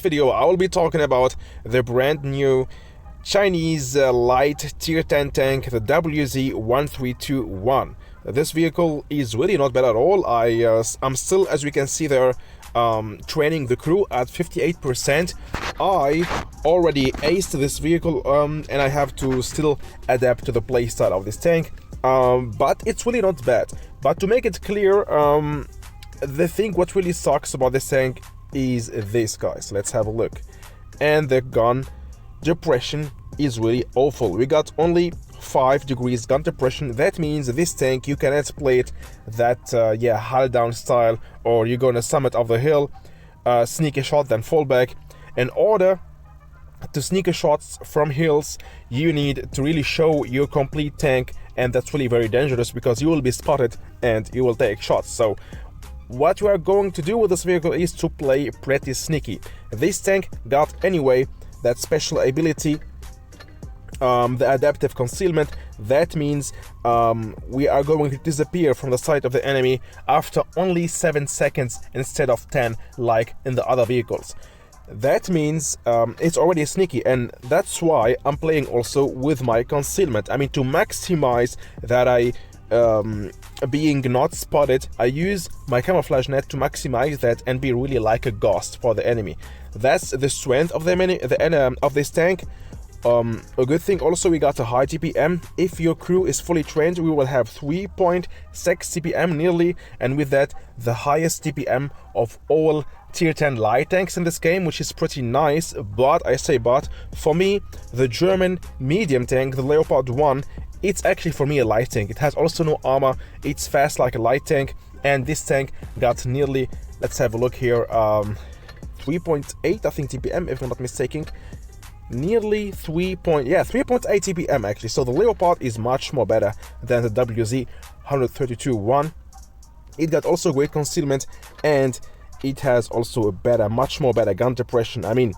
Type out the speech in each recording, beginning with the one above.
video, I will be talking about the brand new Chinese light tier 10 tank, the WZ-132-1. This vehicle is really not bad at all. I'm still, as we can see there, training the crew at 58%. I already aced this vehicle and I have to still adapt to the playstyle of this tank, but it's really not bad. But to make it clear, the thing what really sucks about this tank is this, guys. Let's have a look. And the gun depression is really awful. We got only 5 degrees gun depression. That means this tank, you cannot play it that hull down style, or you're gonna summit of the hill, sneak a shot then fall back. In order to sneak a shots from hills, you need to really show your complete tank, and that's really very dangerous because you will be spotted and you will take shots. So what we are going to do with this vehicle is to play pretty sneaky. This tank got anyway that special ability, the adaptive concealment. That means we are going to disappear from the sight of the enemy after only 7 seconds instead of 10 like in the other vehicles. That means it's already sneaky, and that's why I'm playing also with my concealment. I mean, to maximize that being not spotted, I use my camouflage net to maximize that and be really like a ghost for the enemy. That's the strength of of this tank. A good thing also, we got a high TPM. If your crew is fully trained, we will have 3.6 TPM nearly, and with that the highest TPM of all tier 10 light tanks in this game, which is pretty nice. But I say but, for me the German medium tank, the Leopard 1, it's actually for me a light tank. It has also no armor, it's fast like a light tank, and this tank got nearly, let's have a look here, 3.8 I think TPM if I'm not mistaken. Nearly 3.8 TPM actually. So the Leopard is much more better than the WZ-132-1. It got also great concealment, and it has also a much more better gun depression. I mean,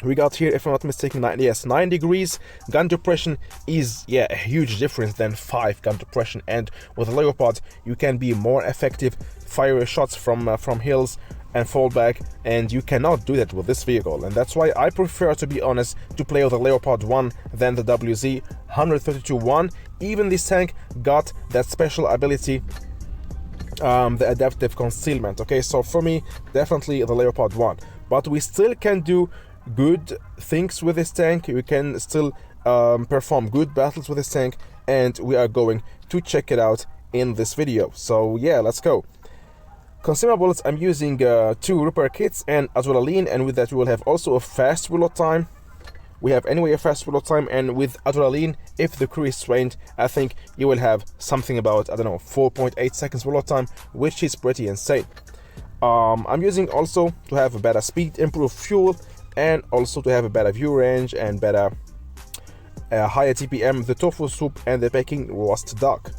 we got here, if I'm not mistaken, 9 degrees gun depression is a huge difference than 5 gun depression. And with the Leopard you can be more effective, fire shots from hills and fall back, and you cannot do that with this vehicle. And that's why I prefer, to be honest, to play with the Leopard 1 than the WZ-132-1. Even this tank got that special ability, the adaptive concealment. Okay, so for me definitely the Leopard 1, but we still can do good things with this tank. We can still perform good battles with this tank, and we are going to check it out in this video. So yeah, let's go. Consumables, I'm using 2 repair kits and adrenaline, and with that we will have also a fast reload time. We have anyway a fast reload time, and with adrenaline, if the crew is trained, I think you will have something about, I don't know, 4.8 seconds reload time, which is pretty insane. I'm using also to have a better speed, improved fuel, and also to have a better view range and better higher TPM, the tofu soup and the Peking roast duck.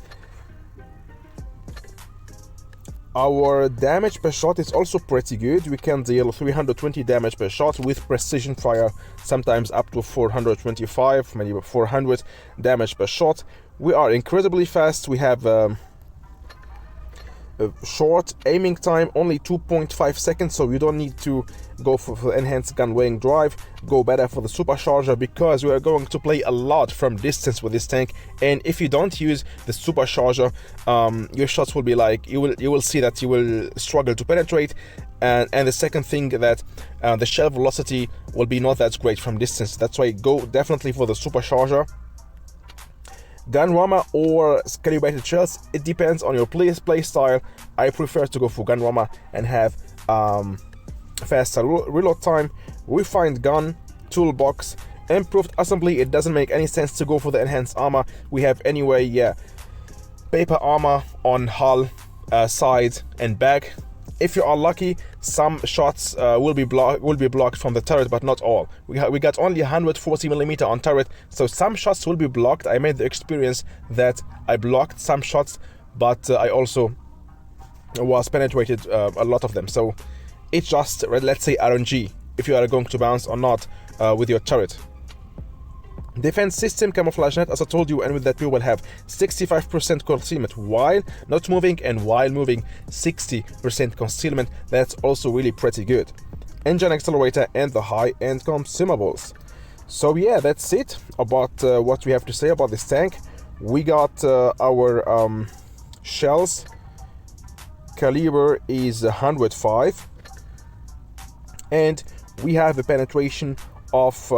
Our damage per shot is also pretty good. We can deal 320 damage per shot with precision fire, sometimes up to 425, maybe 400 damage per shot. We are incredibly fast. We have a short aiming time, only 2.5 seconds, so you don't need to go for the enhanced gun weighing drive. Go better for the supercharger, because we are going to play a lot from distance with this tank, and if you don't use the supercharger, your shots will be like, you will see that you will struggle to penetrate, and the second thing, that the shell velocity will be not that great from distance. That's why go definitely for the supercharger. Gun rammer or calibrated shells, it depends on your play style. I prefer to go for gun rammer and have faster reload time. Refined gun, toolbox, improved assembly. It doesn't make any sense to go for the enhanced armor. We have anyway paper armor on hull, side and back. If you are lucky, some shots will be blocked from the turret, but not all. We got only 140mm on turret, so some shots will be blocked. I made the experience that I blocked some shots, but I also was penetrated a lot of them. So it's just, let's say, RNG if you are going to bounce or not with your turret. Defense system, camouflage net, as I told you, and with that we will have 65% concealment while not moving, and while moving 60% concealment. That's also really pretty good. engine accelerator, and the high-end consumables. So yeah, that's it about what we have to say about this tank. We got our shells. Caliber is 105, and we have a penetration of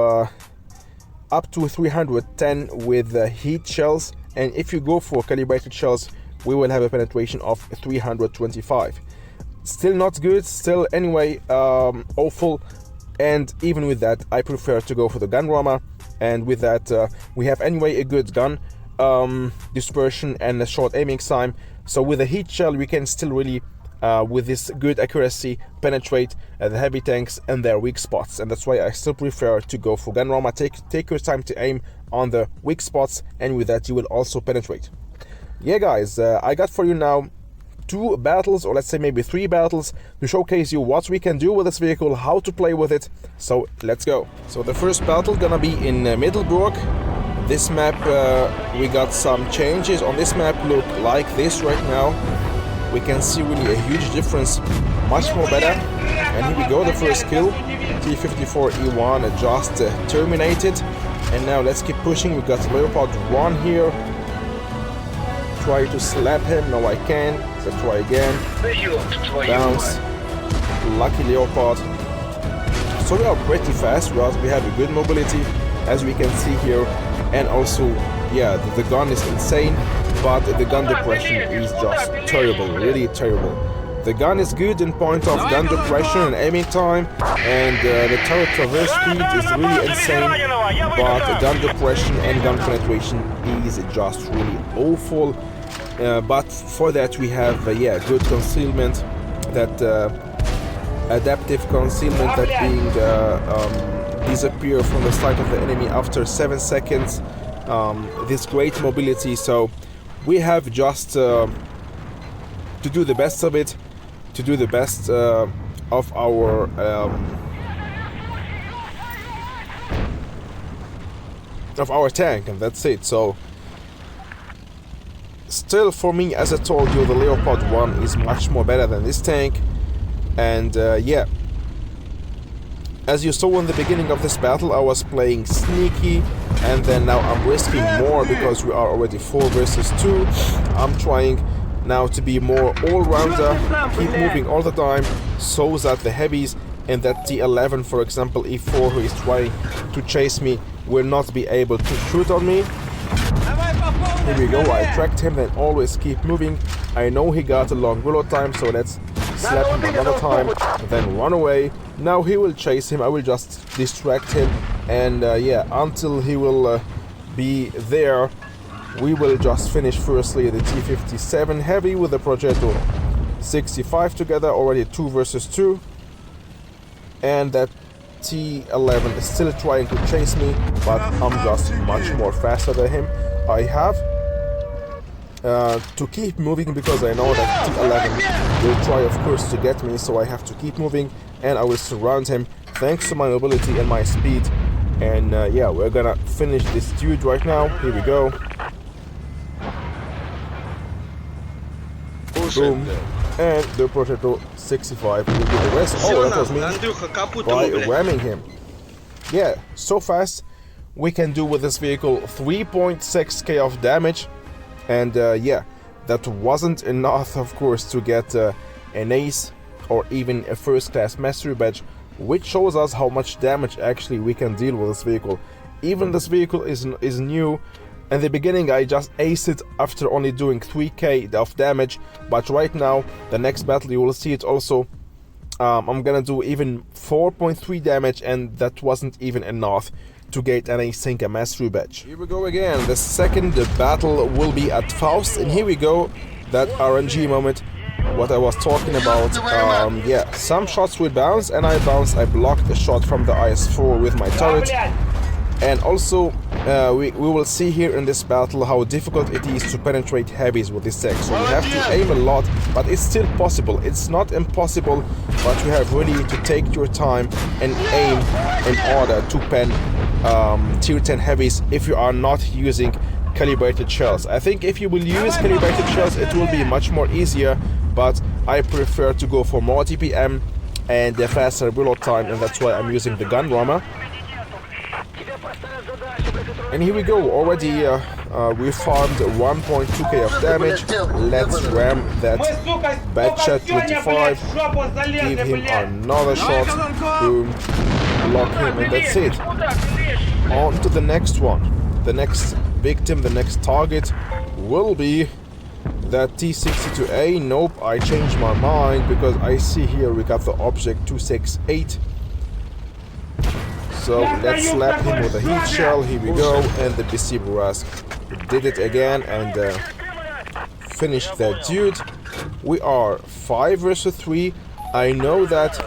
up to 310 with heat shells, and if you go for calibrated shells, we will have a penetration of 325. Still not good, still anyway awful, and even with that I prefer to go for the gun rama, and with that we have anyway a good gun dispersion and a short aiming time. So with a heat shell we can still really with this good accuracy penetrate the heavy tanks and their weak spots, and that's why I still prefer to go for gun rama. Take your time to aim on the weak spots, and with that you will also penetrate. Yeah guys, I got for you now 2 battles, or let's say maybe 3 battles, to showcase you what we can do with this vehicle, how to play with it. So let's go. So the first battle gonna be in Middlebrook. This map, we got some changes on this map. Look like this right now. We can see really a huge difference, much more better. And here we go, the first kill. T-54E1 just terminated. And now let's keep pushing. We got Leopard 1 here. Try to slap him. No, I can't. Let's try again. Bounce. Lucky Leopard. So we are pretty fast. We have a good mobility, as we can see here. And also, yeah, the gun is insane, but the gun depression is just terrible, really terrible. The gun is good in point of gun depression and aiming time, and the turret traverse speed is really insane, but the gun depression and gun penetration is just really awful. But for that we have yeah, good concealment, that adaptive concealment, that being disappear from the sight of the enemy after 7 seconds. This great mobility, so we have just to do the best of it, to do the best of our tank, and that's it. So still, for me, as I told you, the Leopard 1 is much more better than this tank, and yeah, as you saw in the beginning of this battle, I was playing sneaky, and then now I'm risking more because we are already 4 versus 2. I'm trying now to be more all-rounder, keep moving all the time, so that the heavies and that T11, for example, E4, who is trying to chase me, will not be able to shoot on me. Here we go, I tracked him, then always keep moving. I know he got a long reload time, so let's slap him another time, then run away. Now he will chase him, I will just distract him, and yeah, until he will be there, we will just finish firstly the T-57 heavy with the Progetto 65 together, already 2 versus 2, and that T-11 is still trying to chase me, but I'm just much more faster than him. I have to keep moving because I know that T-11 will try, of course, to get me, so I have to keep moving, and I will surround him thanks to my mobility and my speed. And yeah, we're gonna finish this dude right now. Here we go. Boom. And the Progetto 65 will do the rest. Oh, that was me by ramming him. Yeah, so fast. We can do with this vehicle 3.6k of damage. And yeah, that wasn't enough, of course, to get an ace or even a first-class mastery badge, which shows us how much damage actually we can deal with this vehicle. Even this vehicle is new. In the beginning I just aced it after only doing 3k of damage, but right now, the next battle you will see it also. I'm gonna do even 4.3 damage, and that wasn't even enough to get an async mastery badge. Here we go again. The second battle will be at Faust, and here we go, that RNG moment, what I was talking about. Yeah, some shots will bounce, and I blocked a shot from the IS-4 with my turret. And also, we will see here in this battle how difficult it is to penetrate heavies with this tank. So you have to aim a lot, but it's still possible. It's not impossible, but you have really to take your time and aim in order to pen tier 10 heavies if you are not using calibrated shells. I think if you will use calibrated shells, it will be much more easier, but I prefer to go for more TPM and a faster reload time, and that's why I'm using the gun rammer. And here we go, already we farmed 1.2k of damage. Let's ram that bad shot 25, give him another shot, boom, lock him, and that's it. On to the next one. The next victim, the next target will be that T62A. Nope, I changed my mind because I see here we got the object 268. So let's slap him with a heat shell. Here we go, and the BC Brass did it again and finished that dude. We are 5 versus 3. I know that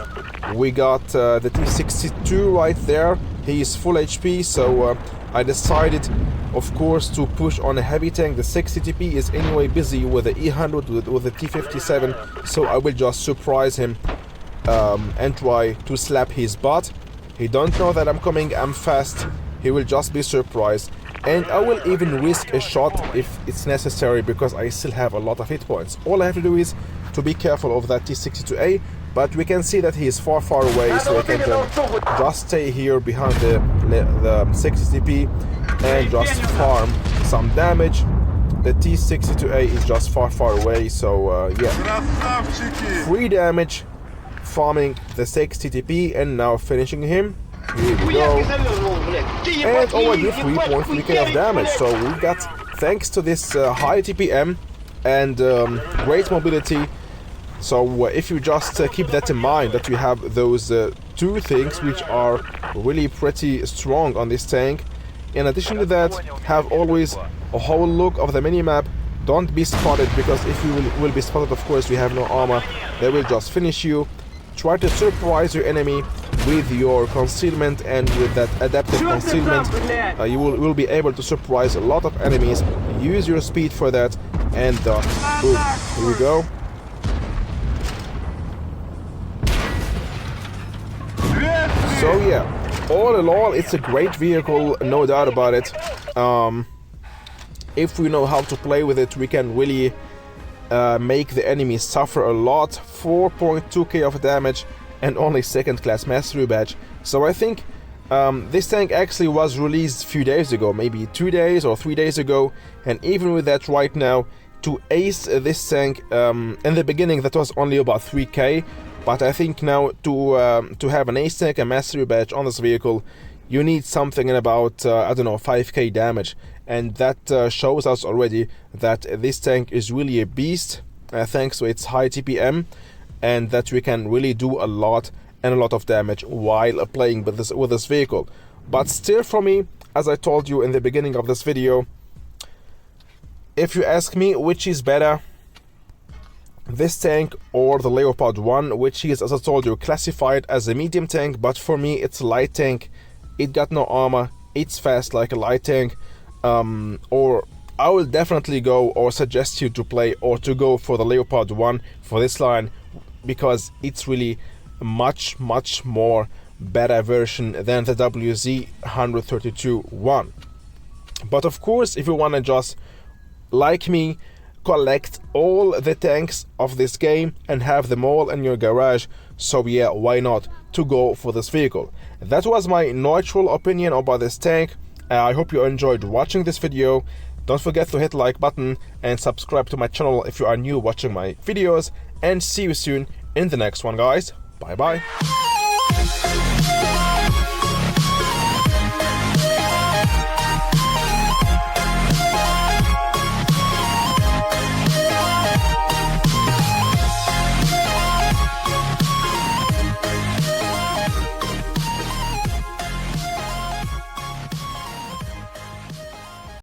we got the T62 right there. He is full HP, so I decided, of course, to push on a heavy tank. The 60TP is anyway busy with the E100 with the T57, so I will just surprise him and try to slap his butt. He don't know that I'm coming, I'm fast, he will just be surprised. And I will even risk a shot if it's necessary because I still have a lot of hit points. All I have to do is to be careful of that T62A, but we can see that he is far away, so I can just stay here behind the 60TP and just farm some damage. The T62A is just far away, so yeah. 3 damage. Farming the 60TP and now finishing him. Here we go. And already 3.3k of damage. So we got, thanks to this high TPM and great mobility. So if you just keep that in mind, that you have those 2 things which are really pretty strong on this tank. In addition to that, have always a whole look of the minimap. Don't be spotted, because if you will be spotted, of course, we have no armor. They will just finish you. Try to surprise your enemy with your concealment, and with that adaptive concealment you will be able to surprise a lot of enemies. Use your speed for that, and boom, here we go. So yeah, all in all, it's a great vehicle, no doubt about it. If we know how to play with it, we can really make the enemy suffer a lot. 4.2k of damage and only 2nd class mastery badge. So I think this tank actually was released a few days ago, maybe 2 days or 3 days ago, and even with that right now, to ace this tank in the beginning that was only about 3k, but I think now to have an ace tank and mastery badge on this vehicle, you need something in about I don't know, 5k damage. And that shows us already that this tank is really a beast, thanks to its high TPM, and that we can really do a lot and a lot of damage while playing with this vehicle. But still, for me, as I told you in the beginning of this video, if you ask me which is better, this tank or the Leopard 1, which is, as I told you, classified as a medium tank, but for me it's a light tank. It got no armor, it's fast like a light tank. Or I will definitely go or suggest you to play or to go for the Leopard 1 for this line, because it's really a much more better version than the WZ-132-1. But of course, if you want to just, like me, collect all the tanks of this game and have them all in your garage, so yeah, why not to go for this vehicle? That was my neutral opinion about this tank. I hope you enjoyed watching this video. Don't forget to hit the like button and subscribe to my channel if you are new watching my videos, and see you soon in the next one, guys. Bye bye.